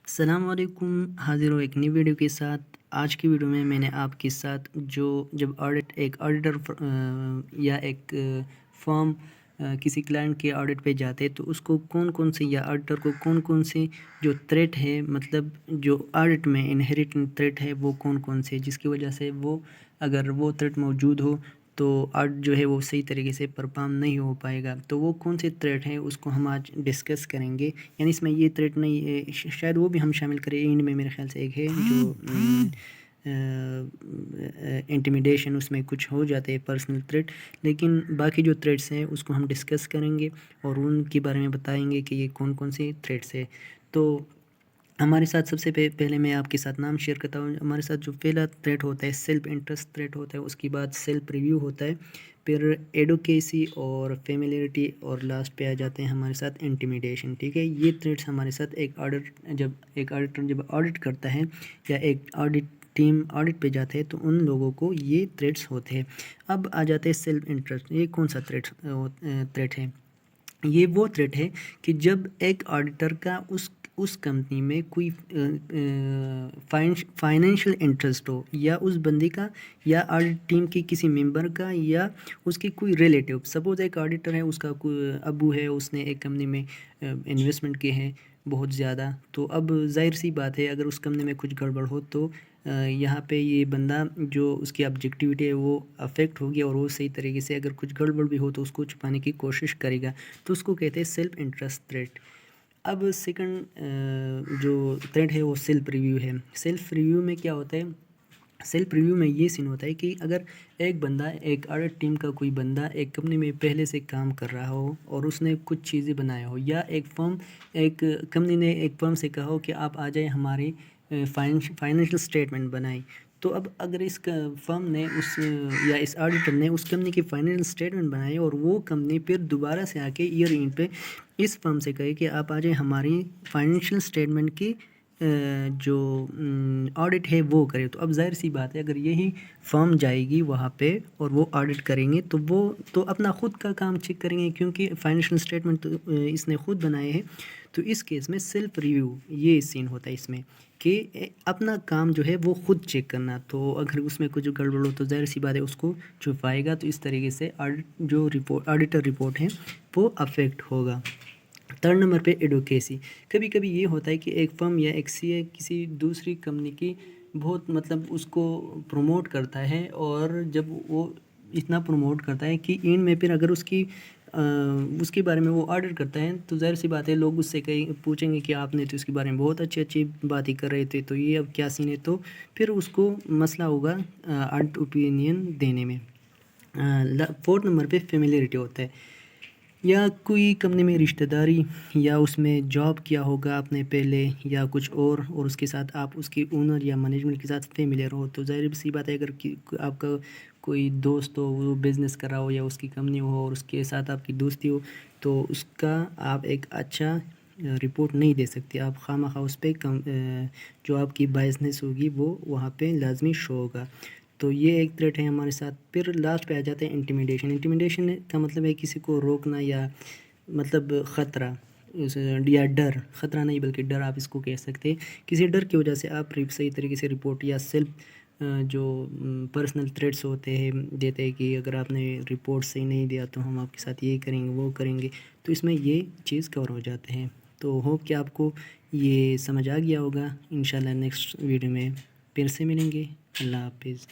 अस्सलाम वालेकुम, हाज़िर हूँ एक नई वीडियो के साथ। आज की वीडियो में मैंने आपके साथ जो जब एक ऑडिटर या एक फर्म किसी क्लाइंट के ऑडिट पे जाते हैं तो उसको कौन-कौन से या ऑडिटर को कौन-कौन से जो थ्रेट है, मतलब जो ऑडिट में इनहेरिटेंट थ्रेट है वो कौन-कौन से, जिसकी वजह से वो अगर वो थ्रेट मौजूद हो तो ऑडिट जो है वो सही तरीके से परफॉर्म नहीं हो पाएगा। तो वो कौन से थ्रेट हैं उसको हम आज डिस्कस करेंगे। यानी इसमें ये थ्रेट नहीं है, शायद वो भी हम शामिल करें। एंड में मेरे ख्याल से एक है जो इंटिमिडेशन, उसमें कुछ हो जाते हैं पर्सनल थ्रेट। लेकिन बाकी जो थ्रेट्स हैं उसको हम डिस्कस करेंगे और उनके बारे में बताएंगे कि ये कौन कौन से थ्रेट्स है। तो हमारे साथ सबसे पहले मैं आपके साथ नाम शेयर करता हूँ। हमारे साथ जो पहला थ्रेट होता है सेल्फ इंटरेस्ट थ्रेट होता है, उसके बाद सेल्फ रिव्यू होता है, फिर एडोकेसी और फेमिलियरिटी, और लास्ट पे आ जाते हैं हमारे साथ इंटिमिडेशन। ठीक है, ये थ्रेट्स हमारे साथ एक ऑडिटर जब ऑडिट करता है या एक ऑडिट टीम ऑडिट पे जाते हैं तो उन लोगों को ये थ्रेट्स होते हैं। अब आ जाते हैं सेल्फ इंटरेस्ट। ये कौन सा थ्रेट है? ये वो थ्रेट है कि जब एक ऑडिटर का उस कंपनी में कोई फाइनेंशियल इंटरेस्ट हो, या उस बंदी का, या ऑडिट टीम की किसी मेंबर का, या उसकी कोई रिलेटिव। सपोज एक ऑडिटर है, उसका कोई अबू है, उसने एक कंपनी में इन्वेस्टमेंट किए हैं बहुत ज़्यादा। तो अब जाहिर सी बात है अगर उस कंपनी में कुछ गड़बड़ हो तो यहाँ पे ये बंदा जो उसकी ऑब्जेक्टिविटी है वो अफेक्ट होगी, और वो सही तरीके से अगर कुछ गड़बड़ भी हो तो उसको छुपाने की कोशिश करेगा। तो उसको कहते हैं सेल्फ इंटरेस्ट थ्रेट। अब सेकंड जो थ्रेट है वो सेल्फ रिव्यू है। सेल्फ रिव्यू में क्या होता है? सेल्फ रिव्यू में ये सीन होता है कि अगर एक बंदा, एक ऑडिट टीम का कोई बंदा एक कंपनी में पहले से काम कर रहा हो और उसने कुछ चीज़ें बनाया हो, या एक कंपनी ने एक फर्म से कहा हो कि आप आ जाए हमारी फाइनेंशियल स्टेटमेंट बनाए। तो अब अगर इस फर्म ने या इस ऑडिटर ने उस कंपनी की फाइनेंशियल स्टेटमेंट बनाई और वो कंपनी फिर दोबारा से आके ईयर एंड पे इस फर्म से कहे कि आप आ जाए हमारी फाइनेंशियल स्टेटमेंट की जो ऑडिट है वो करे, तो अब ज़ाहिर सी बात है अगर यही फर्म जाएगी वहाँ पे और वो ऑडिट करेंगे तो वो तो अपना ख़ुद का काम चेक करेंगे, क्योंकि फाइनेंशियल स्टेटमेंट तो इसने ख़ुद बनाए हैं। तो इस केस में सेल्फ रिव्यू ये सीन होता है इसमें कि अपना काम जो है वो ख़ुद चेक करना। तो अगर उसमें कुछ गड़बड़ हो तो ज़ाहिर सी बात है उसको छुपाएगा। तो इस तरीके से ऑडिटर रिपोर्ट है वो अफेक्ट होगा। थर्ड नंबर पे एडवोकेसी। कभी कभी ये होता है कि एक फर्म या एक सीए किसी दूसरी कंपनी की बहुत, मतलब उसको प्रमोट करता है, और जब वो इतना प्रमोट करता है कि एंड में फिर अगर उसके बारे में वो ऑर्डर करता है तो ज़ाहिर सी बात है लोग उससे कहीं पूछेंगे कि आपने तो इसके बारे में बहुत अच्छी अच्छी बातें कर रहे थे, तो ये अब क्या सीन है? तो फिर उसको मसला होगा ऑडिट ओपिनियन देने में। फोर्थ नंबर पे फेमिलियरिटी होता है, या कोई कंपनी में रिश्तेदारी, या उसमें जॉब किया होगा आपने पहले, या कुछ और उसके साथ आप उसके ओनर या मैनेजमेंट के साथ फेमिलियर हो। तो ज़ाहिर सी बात है अगर आपका कोई दोस्त हो, वो बिज़नेस कर रहा हो या उसकी कंपनी हो और उसके साथ आपकी दोस्ती हो, तो उसका आप एक अच्छा रिपोर्ट नहीं दे सकते। आप खामखा उस पे जो आपकी बायसनेस होगी वो वहाँ पे लाजमी शो होगा। तो ये एक थ्रेट है हमारे साथ। फिर लास्ट पे आ जाते हैं इंटिमिडेशन। इंटिमिडेशन का मतलब है किसी को रोकना, या मतलब ख़तरा, या डर। ख़तरा नहीं बल्कि डर आप इसको कह सकते हैं। किसी डर की वजह से आप सही तरीके से रिपोर्ट या सेल्फ जो पर्सनल थ्रेट्स होते हैं देते हैं कि अगर आपने रिपोर्ट सही नहीं दिया तो हम आपके साथ ये करेंगे वो करेंगे। तो इसमें ये चीज़ कवर हो जाते हैं। तो होप कि आपको ये समझ आ गया होगा। इंशाल्लाह नेक्स्ट वीडियो में फिर से मिलेंगे। अल्लाह हाफिज़।